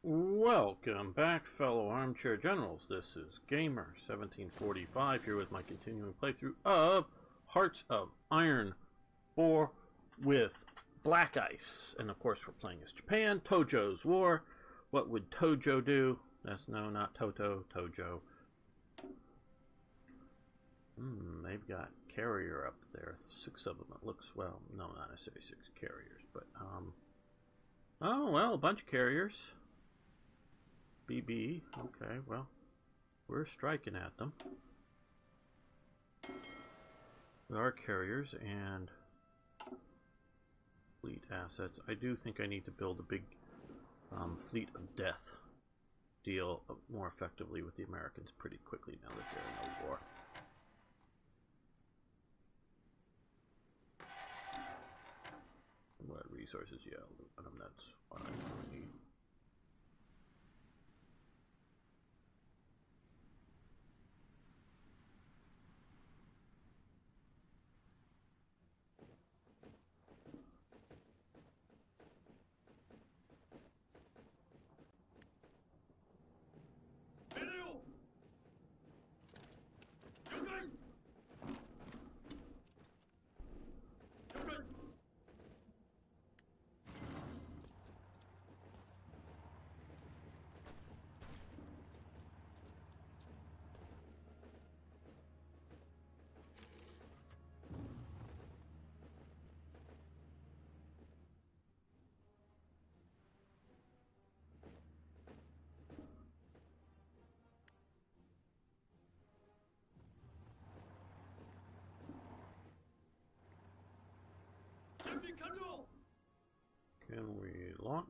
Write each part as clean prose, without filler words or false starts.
Welcome back, fellow armchair generals. This is Gamer1745 here with my continuing playthrough of Hearts of Iron 4 with Black Ice. And of course, we're playing as Japan, Tojo's War. What would Tojo do? No, not Toto, Tojo. They've got carrier up there. 6 of them, it looks. Well, no, not necessarily 6 carriers, but, oh, well, a bunch of carriers. BB, okay, well, we're striking at them. There are carriers and fleet assets. I do think I need to build a big fleet of death. Deal more effectively with the Americans pretty quickly now that they're in the war. What resources? Yeah, that's what I really need. Can we launch?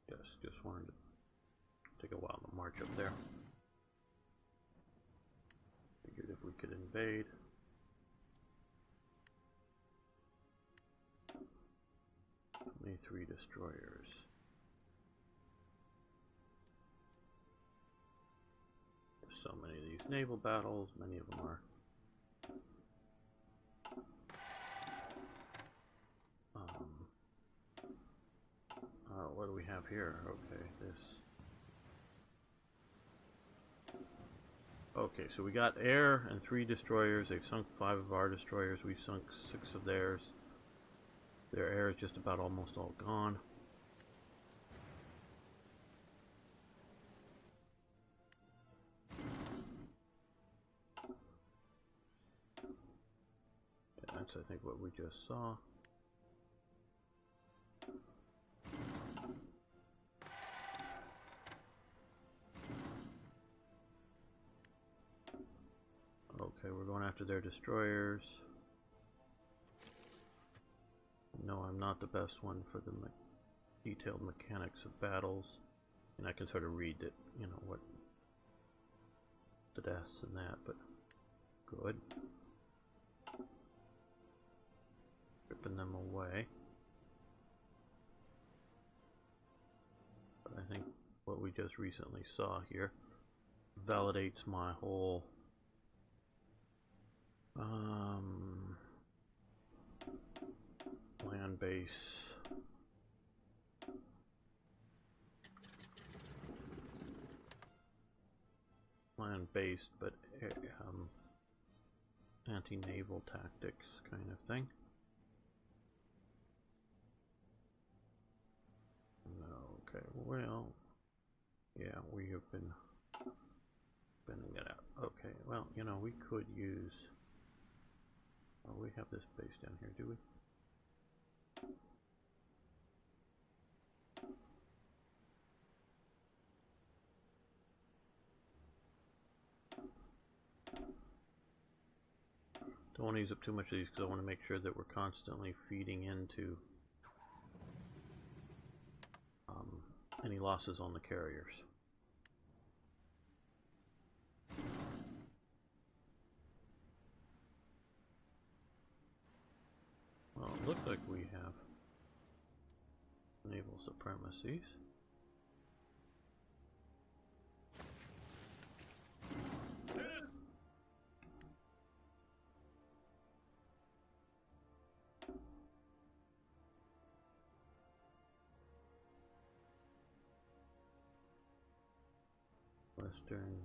Yes, just wanted to take a while to march up there. Figured if we could invade. Only 3 destroyers. There's so many of these naval battles, many of them are. What do we have here? Okay, this. Okay, so we got air and 3 destroyers. They've sunk 5 of our destroyers. We've sunk 6 of theirs. Their air is just about almost all gone. Yeah, that's, I think, what we just saw. Okay, we're going after their destroyers. No, I'm not the best one for the detailed mechanics of battles. And I can sort of read it, you know, what the deaths and that, but good. Ripping them away. But I think what we just recently saw here validates my whole land-based, but anti-naval tactics kind of thing. Okay, well, yeah, we have been spending it out. Okay, well, you know, we could use. Oh, we have this base down here, do we? Don't want to use up too much of these because I want to make sure that we're constantly feeding into any losses on the carriers. Well, it looks like we have naval supremacies. Western.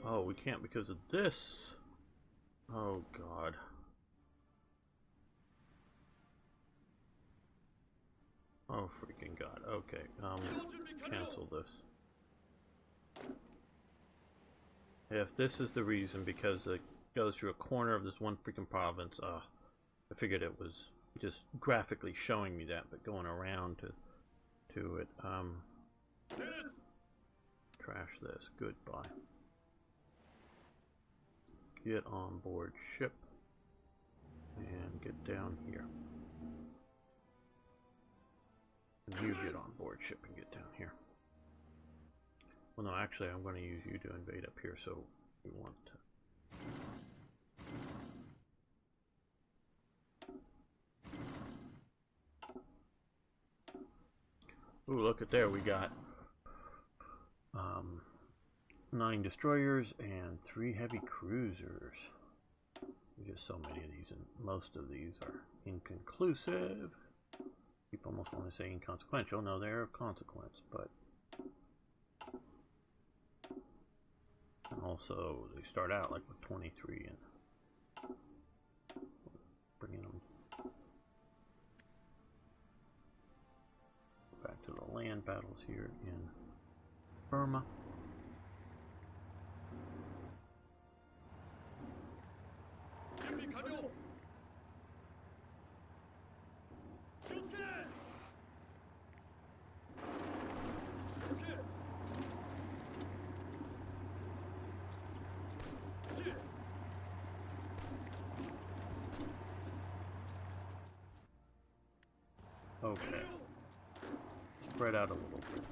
Oh, we can't because of this. Oh, God. Oh, freaking God. Okay, cancel this. If this is the reason, because it goes through a corner of this one freaking province, I figured it was just graphically showing me that, but going around to it, trash this. Goodbye. Get on board ship and get down here. And you get on board ship and get down here. Well, no, actually, I'm going to use you to invade up here, so we want to. Ooh, look at there. We got 9 destroyers and 3 heavy cruisers. There's just so many of these, and most of these are inconclusive. People almost want to say inconsequential. No, they're of consequence, but and also they start out like with 23 and bringing them back to the land battles here in Burma. Okay. Spread out a little bit.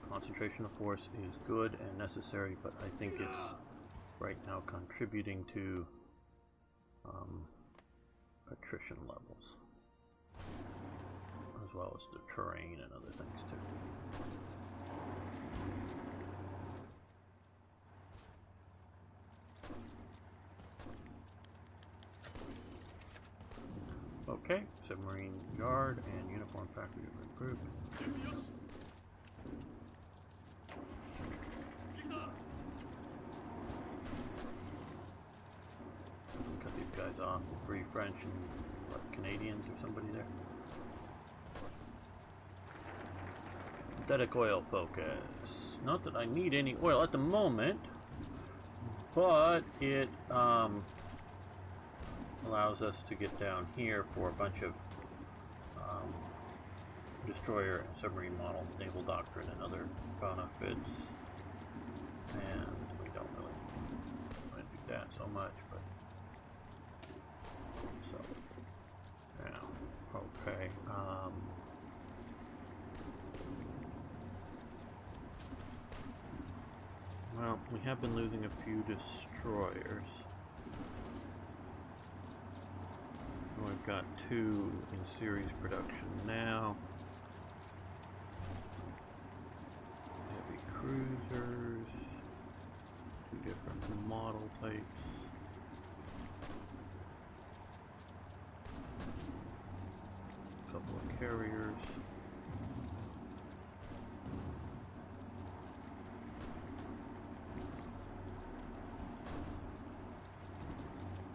Concentration of force is good and necessary, but I think it's right now contributing to attrition levels, as well as the terrain and other things too. Okay, submarine yard and uniform factory have improved. Cut these guys off. Free French and what, Canadians or somebody there. Synthetic oil focus. Not that I need any oil at the moment, but it allows us to get down here for a bunch of destroyer and submarine model, naval doctrine, and other benefits. And we don't really want to do that so much, but so yeah, okay. Well, we have been losing a few destroyers. We've got 2 in series production now. Heavy cruisers, 2 different model types. A couple of carriers.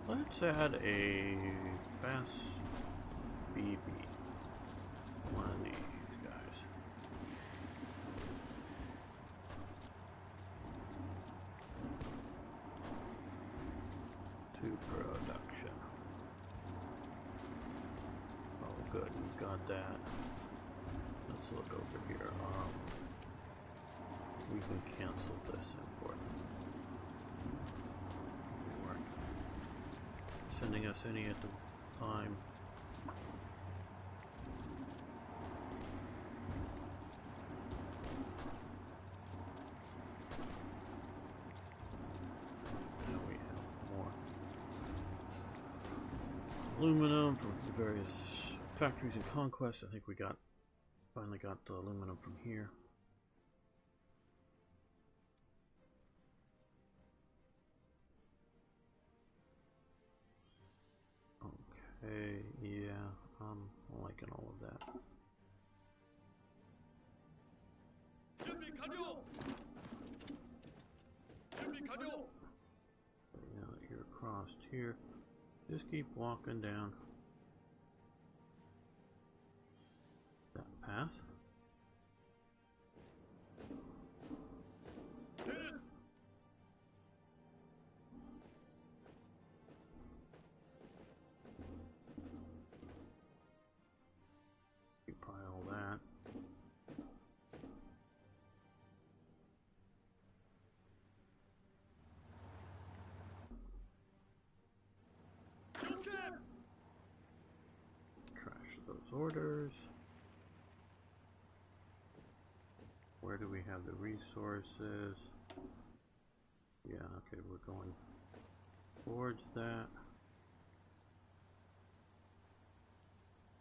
Let's add a fast BB. One of these guys. To production. Oh, good. We've got that. Let's look over here. We can cancel this import. Sending us any at the time. Now we have more aluminum from the various factories and conquests. I think we finally got the aluminum from here. Okay, yeah, I'm liking all of that. Now that you're crossed here, just keep walking down that path. Pile that. Trash those orders. Where do we have the resources? Yeah, okay, we're going towards that.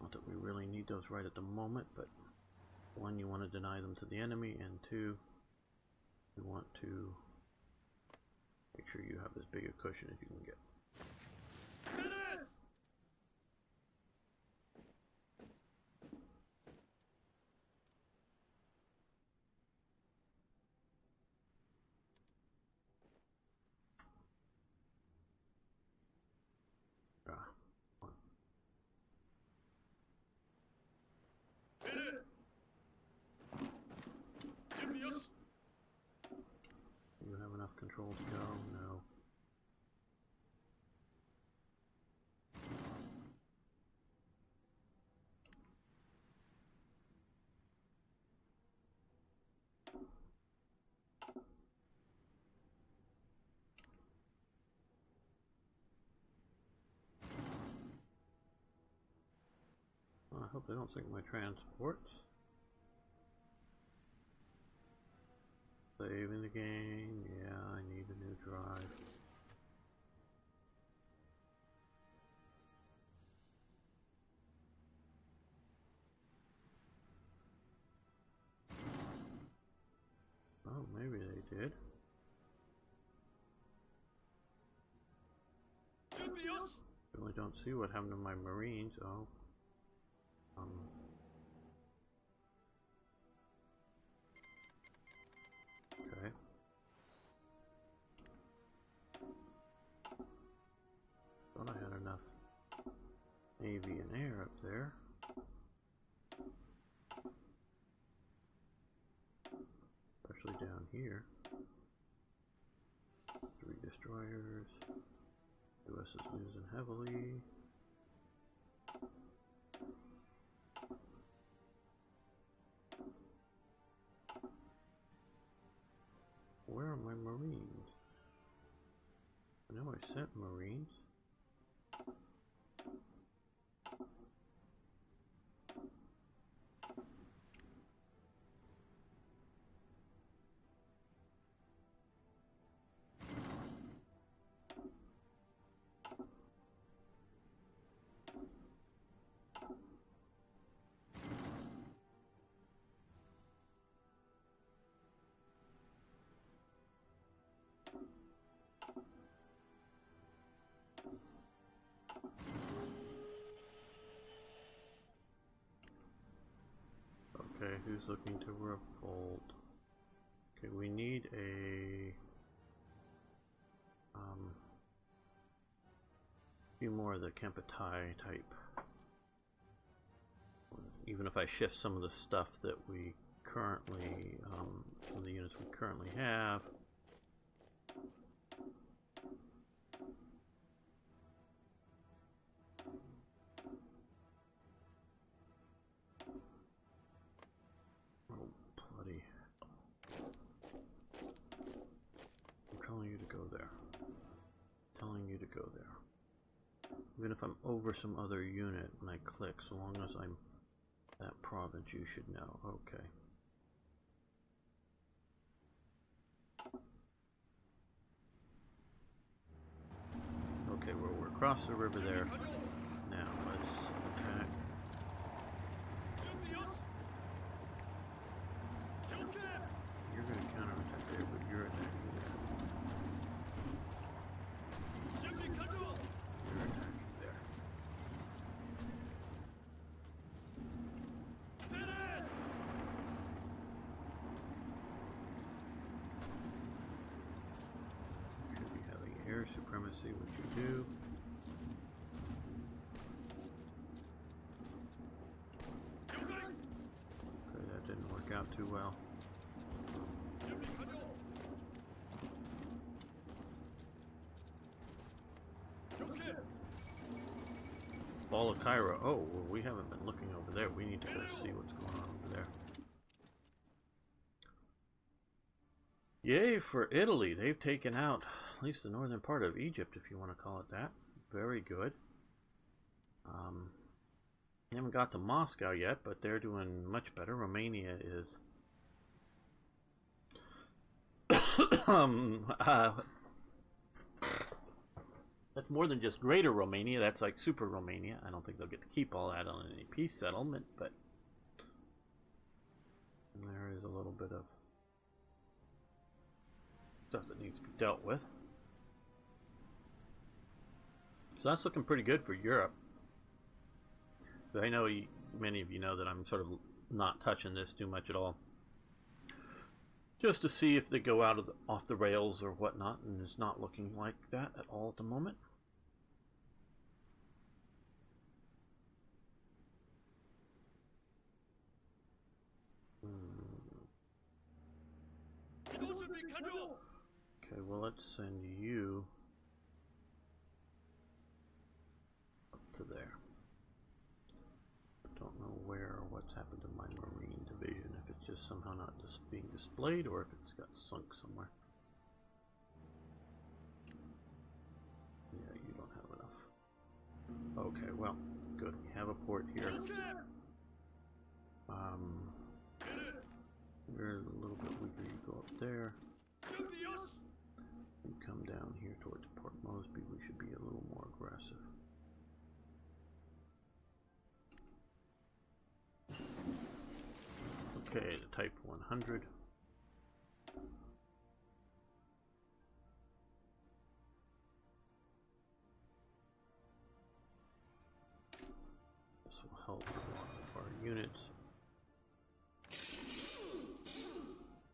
Not that we really need those right at the moment, but one, you want to deny them to the enemy, and two, you want to make sure you have as big a cushion as you can get. You have enough control to go? No. Well, I hope they don't sink my transports. Saving the game. Yeah, I need a new drive. Oh, maybe they did. Really don't see what happened to my Marines. Oh. Okay. Thought I had enough Navy and air up there. Especially down here. 3 destroyers. US is losing heavily. Where are my Marines? I know I sent Marines. Okay, who's looking to revolt? Okay, we need a few more of the capitulation type. Even if I shift some of the stuff that we currently, some of the units we currently have. Go there. Even if I'm over some other unit when I click, so long as I'm that province, you should know. Okay. Okay, well, we're across the river there. Now let's attack. You're going to counterattack there, but you're attacking there. You're attacking there. air supremacy, which you do. Okay, that didn't work out too well. Fall of Cairo. Oh, well, we haven't been looking over there. We need to go see what's going on over there. Yay for Italy. They've taken out at least the northern part of Egypt, if you want to call it that. Very good. They haven't got to Moscow yet, but they're doing much better. Romania is... that's more than just Greater Romania. That's like Super Romania. I don't think they'll get to keep all that on any peace settlement, but there is a little bit of stuff that needs to be dealt with. So that's looking pretty good for Europe. But I know many of you know that I'm sort of not touching this too much at all, just to see if they go out of off the rails or whatnot, and it's not looking like that at all at the moment. Okay, well, let's send you up to there. Don't know where or what's happened to my Marine division, if it's just somehow not just being displayed or if it's got sunk somewhere. Yeah, you don't have enough. Okay, well, good. We have a port here. We're a little bit weaker. You go up there. You come down here towards Port Moresby. We should be a little more aggressive. Okay, the Type 100. This will help a lot of our units.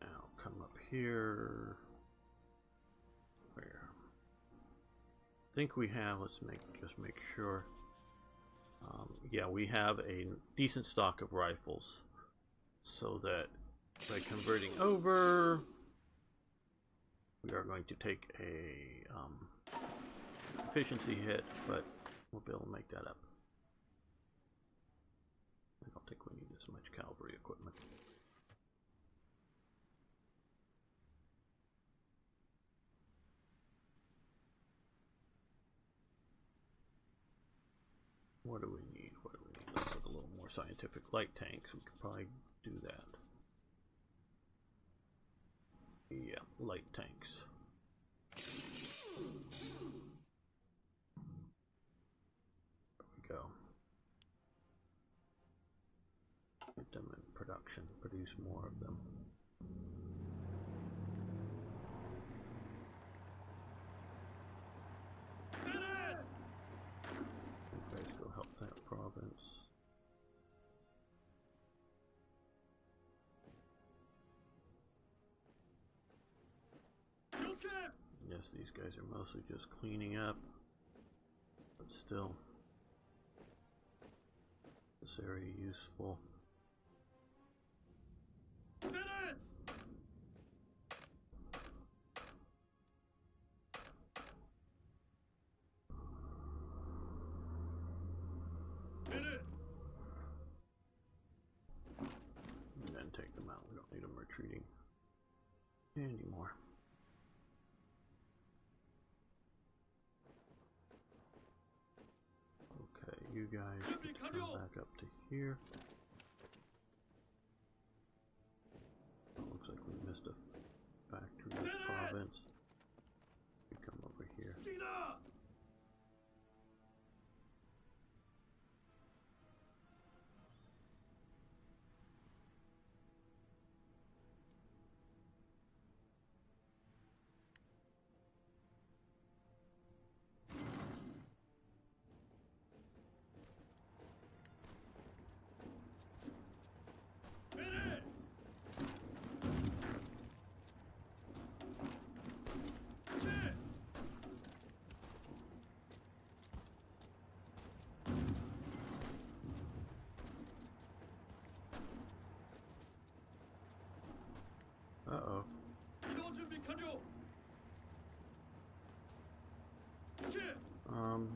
Now come up here. Where? I think we have, let's just make sure. Yeah, we have a decent stock of rifles. So that by converting over, we are going to take a efficiency hit, but we'll be able to make that up. I don't think we need as much cavalry equipment. What do we need? What do we need? Let's look a little more scientific. Light tanks. We could probably do that. Yeah, light tanks. There we go. Get them in production. Produce more of them. You guys go help that province. Yes, these guys are mostly just cleaning up, but still, this area useful. And then take them out. We don't need them retreating anymore. You guys get to come back up to here. Looks like we missed a factory province. We come over here.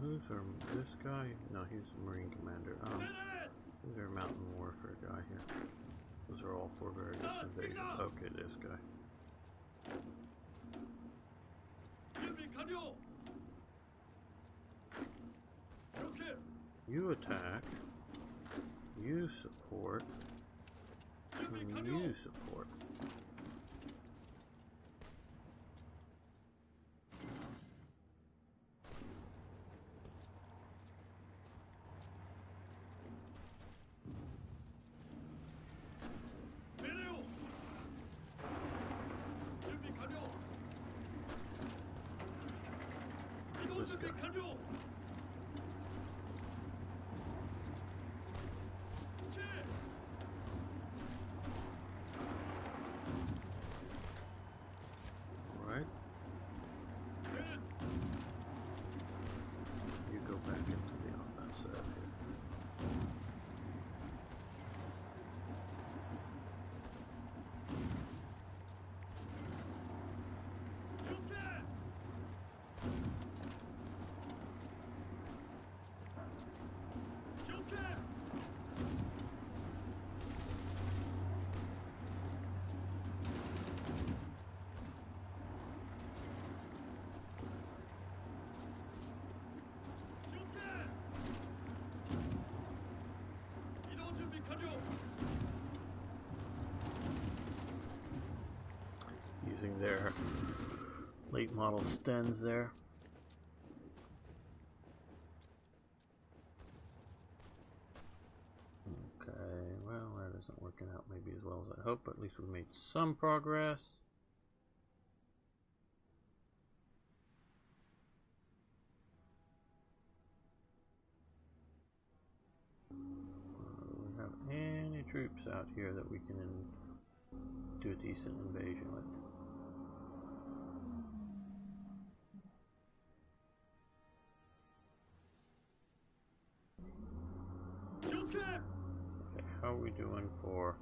Who's our, this guy? No, he's the Marine Commander. Who's our Mountain Warfare guy here? Those are all for various invasions. Okay, this guy. You attack. You support. And you support. This guy. Alright. You go back into the offensive here. Using their late model Stens there. Okay, well, that isn't working out maybe as well as I hope, but at least we made some progress. Do we have any troops out here that we can do a decent invasion with? Okay, how are we doing for...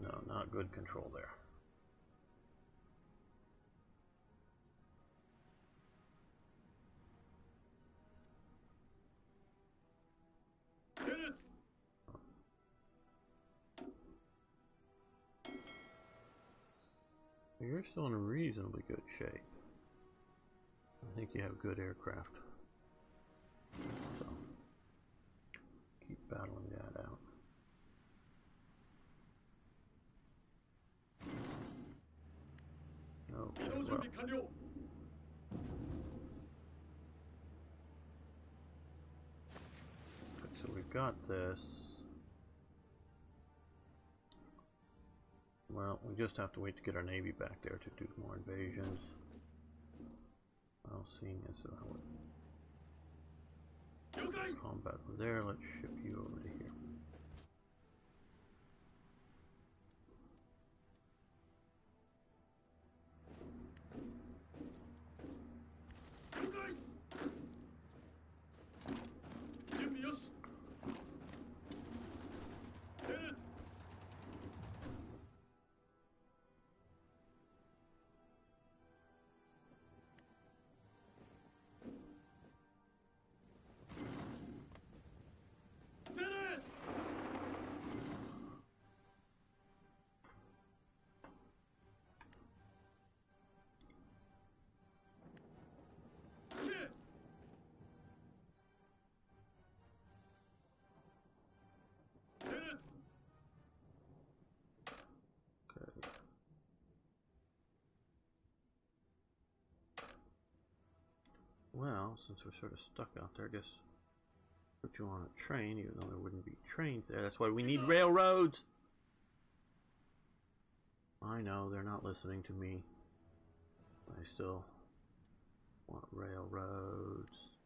No, not good control there. You're still in reasonably good shape. I think you have good aircraft. So, keep battling that out. Okay, well. Okay, so we've got this. Well, we just have to wait to get our Navy back there to do more invasions. Well, seeing as combat over there, let's ship you over to here. Well, since we're sort of stuck out there, I guess put you on a train, even though there wouldn't be trains there. That's why we need railroads! I know, they're not listening to me. I still want railroads.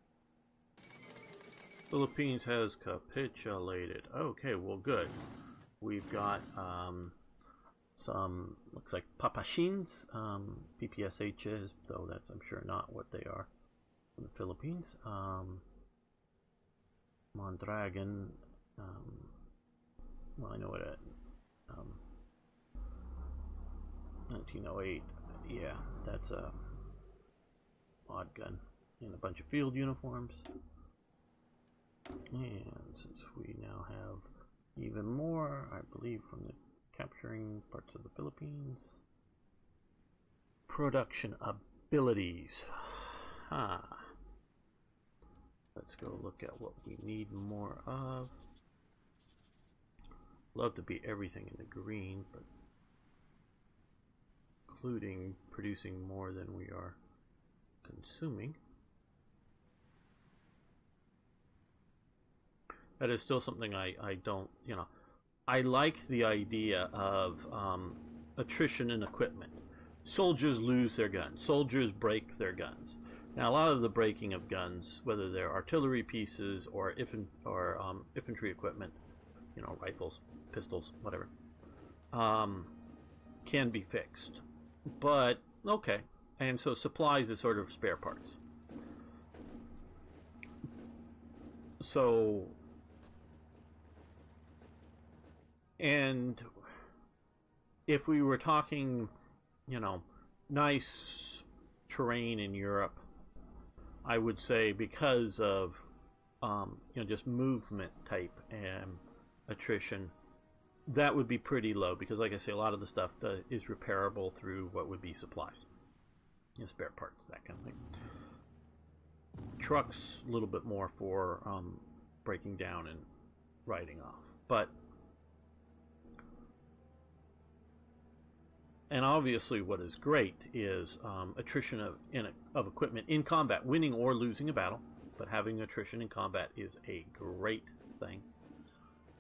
Philippines has capitulated. Okay, well good. We've got some, looks like papashins, PPSHs, though that's I'm sure not what they are. The Philippines, Mondragon, well I know it at 1908, yeah, that's a odd gun. and a bunch of field uniforms. And since we now have even more, I believe, from the capturing parts of the Philippines. Production abilities. Let's go look at what we need more of. Love to be everything in the green, but including producing more than we are consuming. That is still something I don't, you know, I like the idea of attrition in equipment. Soldiers lose their guns. Soldiers break their guns. Now, a lot of the breaking of guns, whether they're artillery pieces or infantry equipment, you know, rifles, pistols, whatever, can be fixed. But, okay. And so supplies is sort of spare parts. So, and if we were talking, you know, nice terrain in Europe, I would say because of, you know, just movement type and attrition, that would be pretty low because, like I say, a lot of the stuff is repairable through what would be supplies, you know, spare parts, that kind of thing. Trucks, a little bit more for breaking down and riding off. But, and obviously what is great is attrition of equipment in combat, winning or losing a battle, but having attrition in combat is a great thing.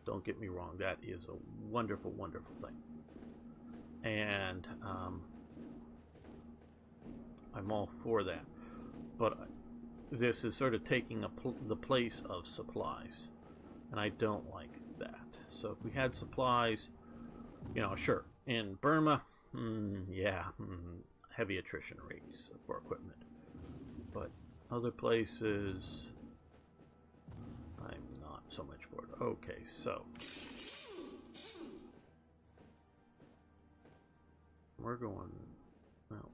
Don't get me wrong, that is a wonderful, wonderful thing. And I'm all for that. But this is sort of taking the place of supplies, and I don't like that. So if we had supplies, you know, sure, in Burma, heavy attrition rates for equipment. But other places, I'm not so much for it. Okay, so we're going, well,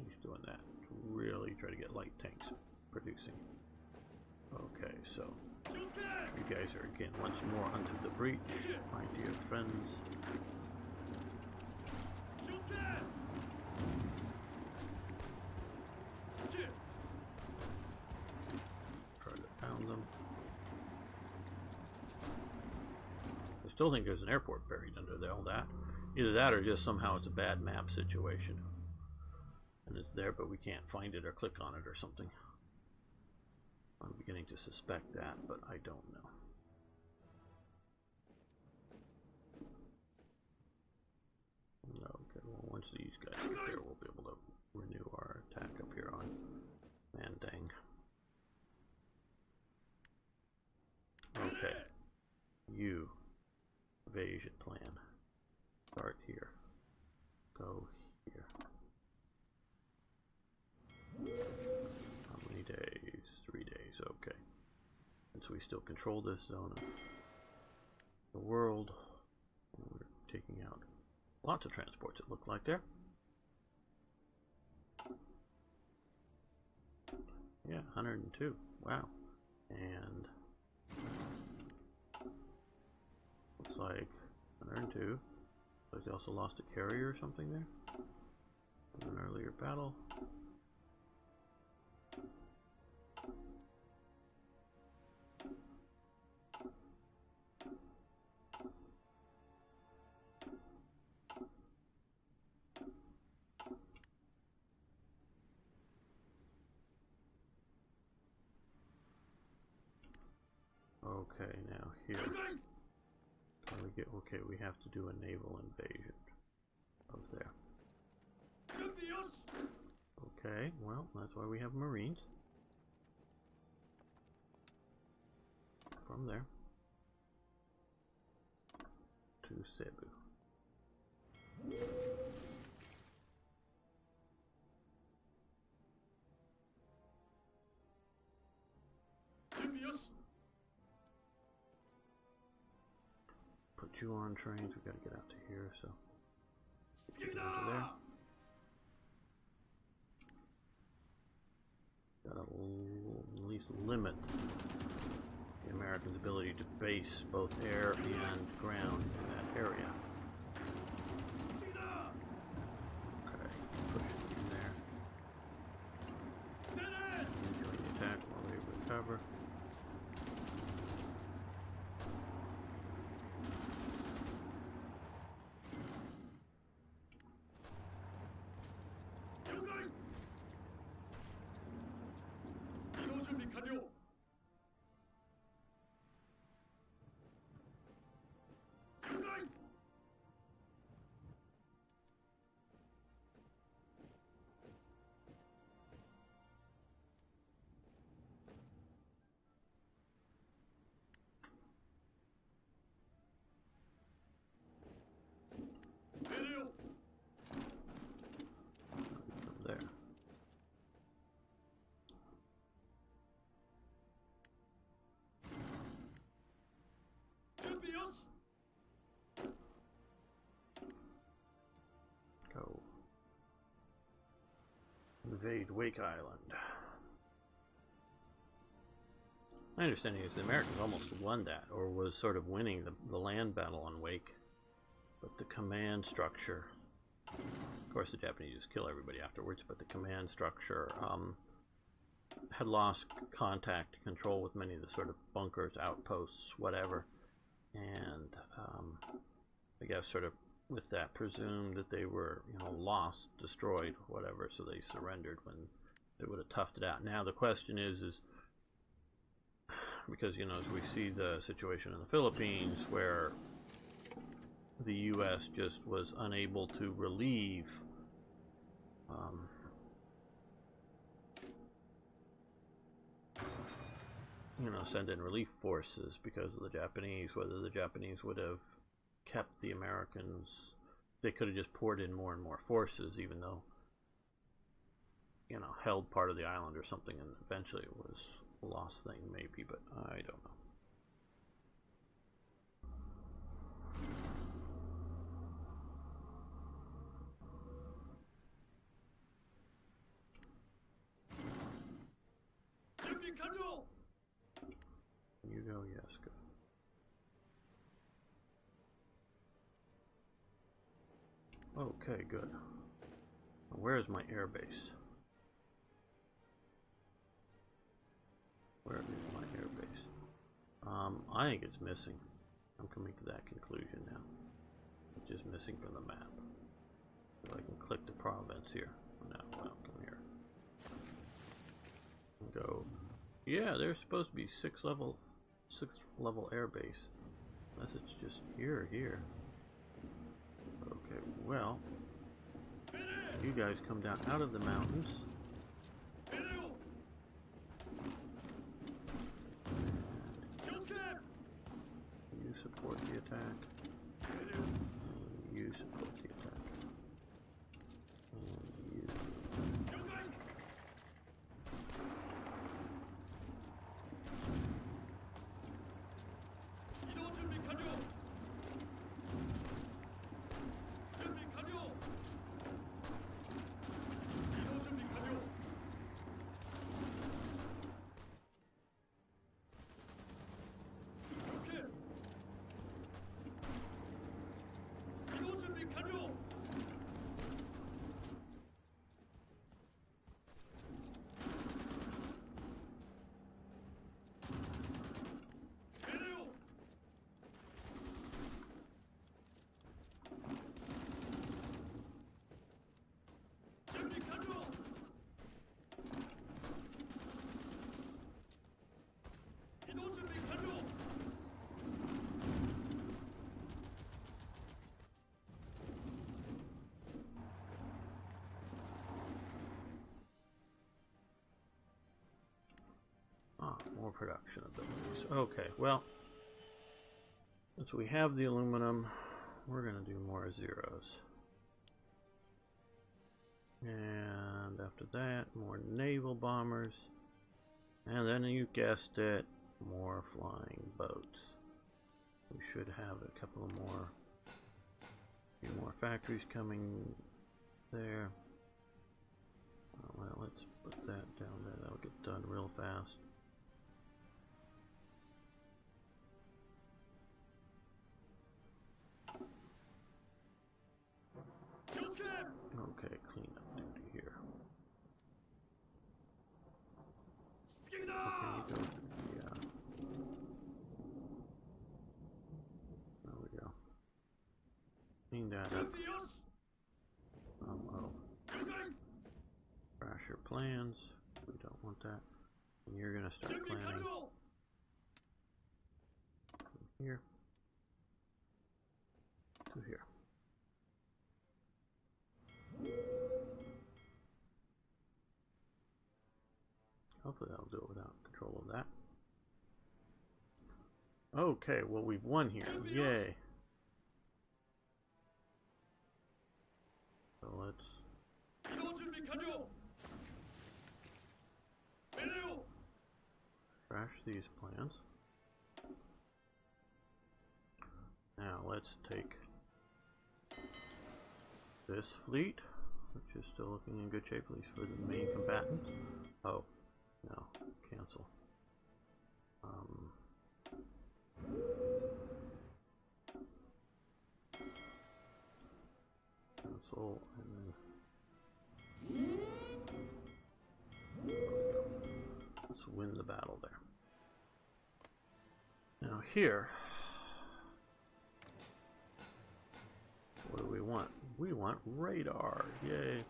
he's doing that to really try to get light tanks producing. Okay, so you guys are again once more onto the breach, my dear friends. Try to pound them. I still think there's an airport buried under all that. Either that or just somehow it's a bad map situation. And it's there, but we can't find it or click on it or something. I'm beginning to suspect that, but I don't know. Okay, well, once these guys get there, we'll be able to renew our attack up here on Mandang. Okay. You. Evasion plan. Start here. Go here. How many days? 3 days, okay. And so we still control this zone of the world. We're taking out lots of transports, it looked like there. Yeah, 102. Wow. And looks like 102. But they also lost a carrier or something there in an earlier battle. Okay, now here. Can we get, okay, we have to do a naval invasion of there. Okay, well, that's why we have Marines. From there to Cebu. Put you on trains. We got to get out to here, so get you over there. limit the Americans' ability to base both air and ground in that area. Okay, push it in there. Enjoy the attack while they recover. Go. Invade Wake Island. My understanding is the Americans almost won that, or was sort of winning the land battle on Wake. But the command structure, of course the Japanese just kill everybody afterwards, but the command structure had lost contact, control with many of the sort of bunkers, outposts, whatever. And I guess sort of with that presumed that they were, you know, lost, destroyed, whatever, so they surrendered when they would have toughed it out. Now the question is because, you know, as we see the situation in the Philippines where the U.S. just was unable to relieve you know, send in relief forces because of the Japanese, whether the Japanese would have kept the Americans, they could have just poured in more and more forces, even though, you know, held part of the island or something, and eventually it was a lost thing, maybe, but I don't know. You go, yes, go. Okay, good. Where's my air base? Where is my air base? I think it's missing. I'm coming to that conclusion now. It's just missing from the map. So I can click the province here. No, well, come here. And go. Yeah, there's supposed to be sixth level air base. Unless it's just here. Okay, well, you guys come down out of the mountains. You support the attack. And you support the attack. And you. More production abilities. Okay, well, since we have the aluminum, we're going to do more zeros. And after that, more naval bombers. And then you guessed it, more flying boats. We should have a couple of more, few more factories coming there. Well, let's put that down there. That'll get done real fast. Yeah. There we go. Clean that up. Crash your plans. We don't want that. And you're gonna start planning from here to here. Hopefully that'll do it without control of that. Okay, well we've won here. Yay. So let's crash these plans. Now let's take this fleet, which is still looking in good shape, at least for the main combatant. Oh, no, cancel. Cancel, and then let's win the battle there. Now here, what do we want? We want radar. Yay.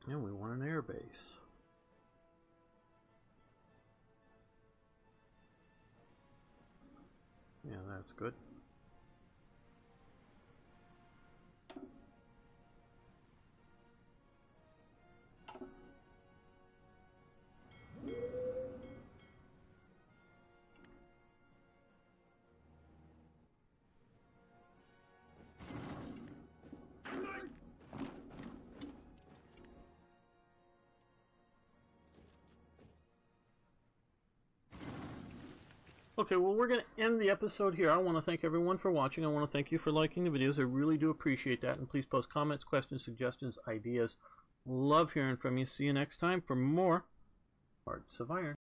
And we want an air base. Yeah, that's good. Okay, well, we're going to end the episode here. I want to thank everyone for watching. I want to thank you for liking the videos. I really do appreciate that. And please post comments, questions, suggestions, ideas. Love hearing from you. See you next time for more Hearts of Iron.